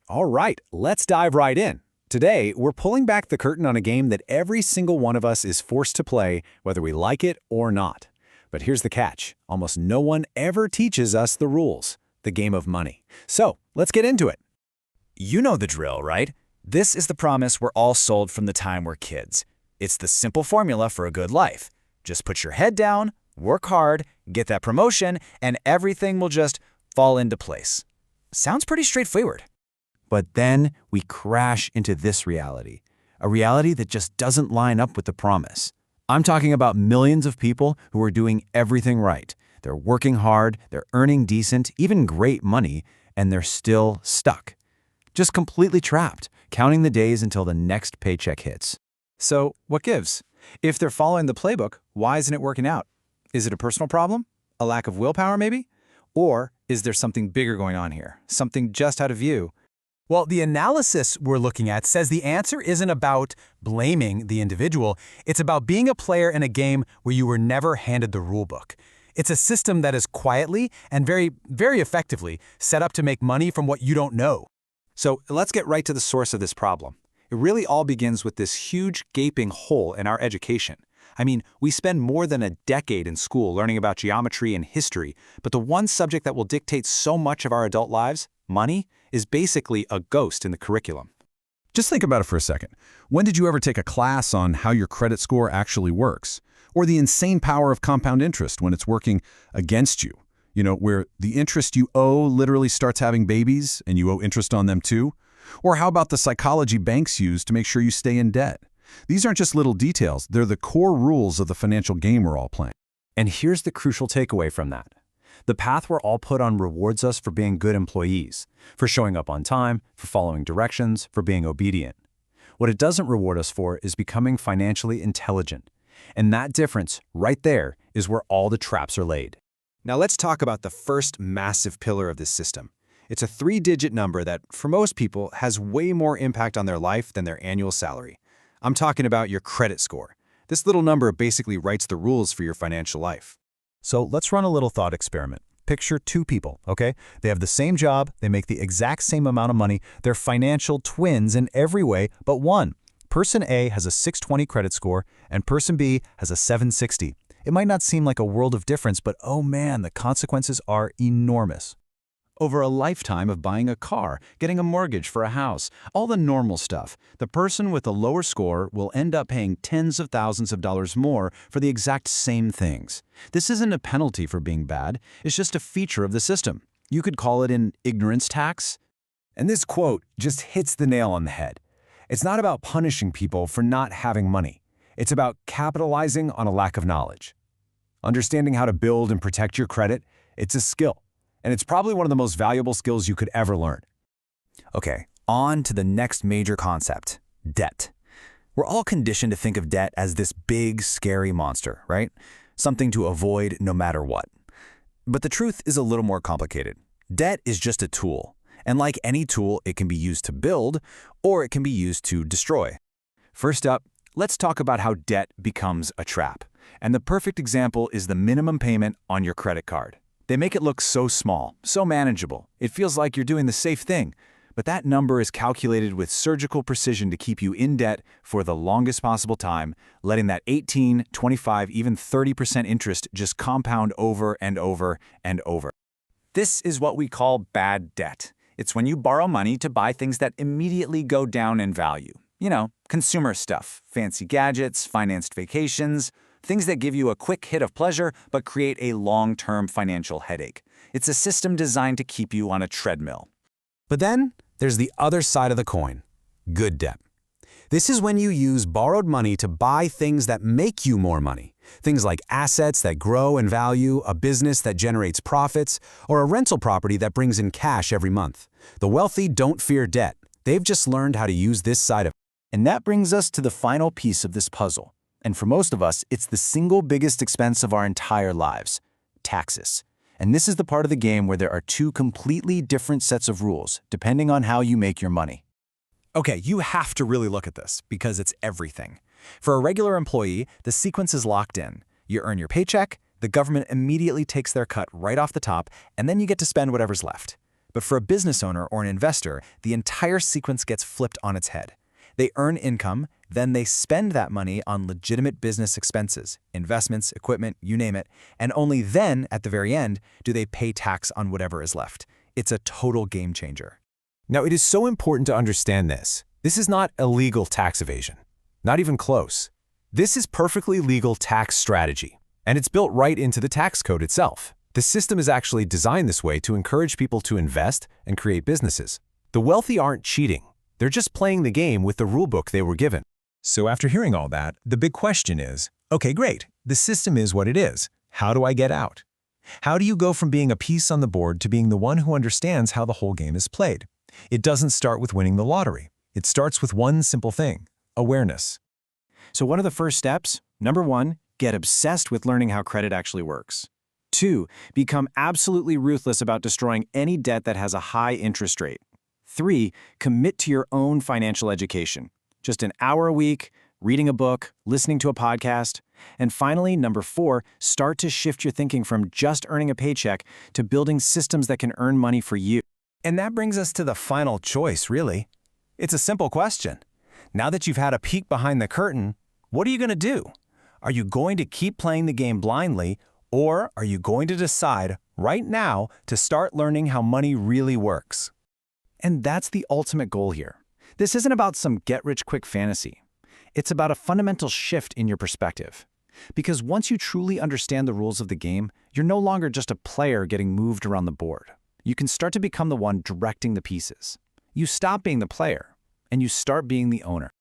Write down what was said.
All right, let's dive right in. Today, we're pulling back the curtain on a game that every single one of us is forced to play, whether we like it or not. But here's the catch. Almost no one ever teaches us the rules, the game of money. So, let's get into it. You know the drill, right? This is the promise we're all sold from the time we're kids. It's the simple formula for a good life. Just put your head down, work hard, get that promotion, and everything will just fall into place. Sounds pretty straightforward. But then we crash into this reality, a reality that just doesn't line up with the promise. I'm talking about millions of people who are doing everything right. They're working hard, they're earning decent, even great money, and they're still stuck. Just completely trapped, counting the days until the next paycheck hits. So, what gives? If they're following the playbook, why isn't it working out? Is it a personal problem? A lack of willpower, maybe? Or is there something bigger going on here? Something just out of view? Well, the analysis we're looking at says the answer isn't about blaming the individual. It's about being a player in a game where you were never handed the rulebook. It's a system that is quietly and very, very effectively set up to make money from what you don't know. So let's get right to the source of this problem. It really all begins with this huge gaping hole in our education. I mean, we spend more than a decade in school learning about geometry and history, but the one subject that will dictate so much of our adult lives, money, is basically a ghost in the curriculum. Just think about it for a second. When did you ever take a class on how your credit score actually works? Or the insane power of compound interest when it's working against you? You know, where the interest you owe literally starts having babies and you owe interest on them too? Or how about the psychology banks use to make sure you stay in debt? These aren't just little details, they're the core rules of the financial game we're all playing. And here's the crucial takeaway from that. The path we're all put on rewards us for being good employees, for showing up on time, for following directions, for being obedient. What it doesn't reward us for is becoming financially intelligent. And that difference, right there, is where all the traps are laid. Now let's talk about the first massive pillar of this system. It's a 3-digit number that, for most people, has way more impact on their life than their annual salary. I'm talking about your credit score. This little number basically writes the rules for your financial life. So let's run a little thought experiment. Picture two people, okay? They have the same job, they make the exact same amount of money, they're financial twins in every way but one. Person A has a 620 credit score and person B has a 760. It might not seem like a world of difference, but oh man, the consequences are enormous. Over a lifetime of buying a car, getting a mortgage for a house, all the normal stuff, the person with a lower score will end up paying tens of thousands of dollars more for the exact same things. This isn't a penalty for being bad, it's just a feature of the system. You could call it an ignorance tax. And this quote just hits the nail on the head. It's not about punishing people for not having money. It's about capitalizing on a lack of knowledge. Understanding how to build and protect your credit, it's a skill. And it's probably one of the most valuable skills you could ever learn. Okay, on to the next major concept, debt. We're all conditioned to think of debt as this big, scary monster, right? Something to avoid no matter what. But the truth is a little more complicated. Debt is just a tool. And like any tool, it can be used to build or it can be used to destroy. First up, let's talk about how debt becomes a trap. And the perfect example is the minimum payment on your credit card. They make it look so small, so manageable. It feels like you're doing the safe thing. But that number is calculated with surgical precision to keep you in debt for the longest possible time, letting that 18, 25, even 30% interest just compound over and over and over. This is what we call bad debt. It's when you borrow money to buy things that immediately go down in value. You know, consumer stuff, fancy gadgets, financed vacations, things that give you a quick hit of pleasure but create a long-term financial headache. It's a system designed to keep you on a treadmill. But then there's the other side of the coin, good debt. This is when you use borrowed money to buy things that make you more money. Things like assets that grow in value, a business that generates profits, or a rental property that brings in cash every month. The wealthy don't fear debt. They've just learned how to use this side of it. And that brings us to the final piece of this puzzle. And for most of us, it's the single biggest expense of our entire lives, taxes. And this is the part of the game where there are two completely different sets of rules, depending on how you make your money. Okay, you have to really look at this because it's everything. For a regular employee, the sequence is locked in. You earn your paycheck, the government immediately takes their cut right off the top, and then you get to spend whatever's left. But for a business owner or an investor, the entire sequence gets flipped on its head. They earn income, then they spend that money on legitimate business expenses, investments, equipment, you name it, and only then, at the very end, do they pay tax on whatever is left. It's a total game changer. Now, it is so important to understand this. This is not illegal tax evasion. Not even close. This is perfectly legal tax strategy, and it's built right into the tax code itself. The system is actually designed this way to encourage people to invest and create businesses. The wealthy aren't cheating. They're just playing the game with the rulebook they were given. So after hearing all that, the big question is, okay, great, the system is what it is. How do I get out? How do you go from being a piece on the board to being the one who understands how the whole game is played? It doesn't start with winning the lottery. It starts with one simple thing: awareness. So what are the first steps? Number 1, get obsessed with learning how credit actually works. 2, become absolutely ruthless about destroying any debt that has a high interest rate. 3, commit to your own financial education. Just an hour a week, reading a book, listening to a podcast. And finally, number 4, start to shift your thinking from just earning a paycheck to building systems that can earn money for you. And that brings us to the final choice, really. It's a simple question. Now that you've had a peek behind the curtain, what are you going to do? Are you going to keep playing the game blindly, or are you going to decide right now to start learning how money really works? And that's the ultimate goal here. This isn't about some get-rich-quick fantasy. It's about a fundamental shift in your perspective. Because once you truly understand the rules of the game, you're no longer just a player getting moved around the board. You can start to become the one directing the pieces. You stop being the player, and you start being the owner.